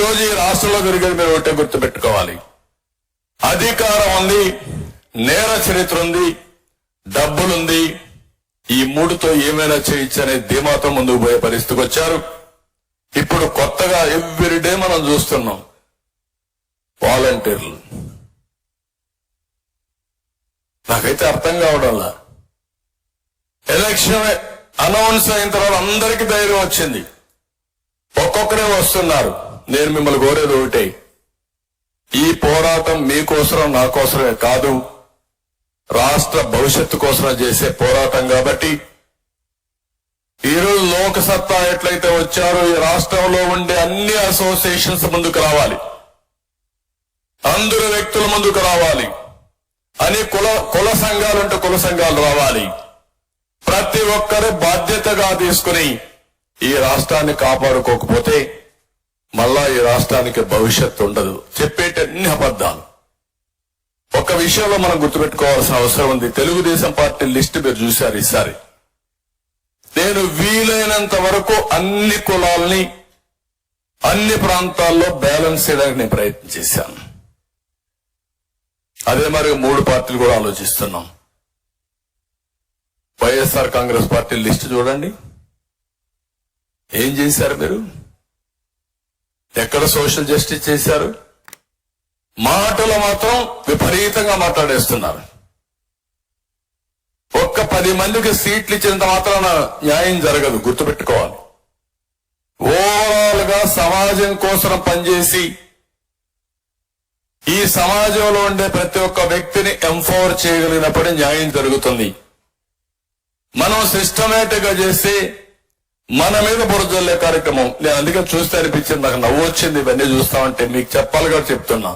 రోజు ఈ రాష్ట్రంలో జరిగేది మీరు ఒకటే గుర్తుపెట్టుకోవాలి. అధికారం ఉంది, నేర చరిత్ర ఉంది, డబ్బులుంది. ఈ మూడుతో ఏమైనా చేయొచ్చనే ధీమాతో ముందుకు పోయే పరిస్థితికి వచ్చారు. ఇప్పుడు కొత్తగా ఎవ్రీడే మనం చూస్తున్నాం వాలంటీర్లు. నాకైతే అర్థం కావడంలా. ఎలక్షన్ అనౌన్స్ అయిన తర్వాత అందరికీ ధైర్యం వచ్చింది, ఒక్కొక్కరే వస్తున్నారు. నేను మిమ్మల్ని కోరేది ఒకటే, ఈ పోరాటం మీకోసరం నా కోసమే కాదు, రాష్ట్ర భవిష్యత్తు కోసం చేసే పోరాటం. కాబట్టి ఈరోజు లోకసత్తా ఎట్లయితే వచ్చారో ఈ రాష్ట్రంలో ఉండే అన్ని అసోసియేషన్స్ ముందుకు రావాలి, అందరు వ్యక్తుల ముందుకు రావాలి, అని కుల సంఘాలుంటే కుల సంఘాలు రావాలి. ప్రతి ఒక్కరు బాధ్యతగా తీసుకుని ఈ రాష్ట్రాన్ని కాపాడుకోకపోతే మళ్ళా ఈ రాష్ట్రానికి భవిష్యత్తు ఉండదు. చెప్పేటన్ని అబద్ధాలు. ఒక విషయంలో మనం గుర్తుపెట్టుకోవాల్సిన అవసరం ఉంది. తెలుగుదేశం పార్టీ లిస్టు మీరు చూశారు ఈసారి. నేను వీలైనంత వరకు అన్ని కులాల్ని అన్ని ప్రాంతాల్లో బ్యాలెన్స్ చేయడానికి నేను ప్రయత్నం చేశాను. అదే మరి 3 పార్టీలు కూడా ఆలోచిస్తున్నాం. వైఎస్ఆర్ కాంగ్రెస్ పార్టీ లిస్టు చూడండి, ఏం చేశారు మీరు? ఎక్కడ సోషల్ జస్టిస్ చేశారు? మాటలు మాత్రం విపరీతంగా మాట్లాడేస్తున్నారు. ఒక్క 10 మందికి సీట్లు ఇచ్చినంత మాత్రాన న్యాయం జరగదు, గుర్తుపెట్టుకోవాలి. ఓవరాల్ గా సమాజం కోసం పనిచేసి ఈ సమాజంలో ఉండే ప్రతి ఒక్క వ్యక్తిని ఎంపవర్ చేయగలిగినప్పుడే న్యాయం జరుగుతుంది. మనం సిస్టమేటిక్ గా చేసి మన మీద బురజల్లే కార్యక్రమం. నేను అందుకే చూస్తే అనిపించింది, నాకు నవ్వు వచ్చింది. ఇవన్నీ చూస్తామంటే మీకు చెప్పాలి కూడా చెప్తున్నా.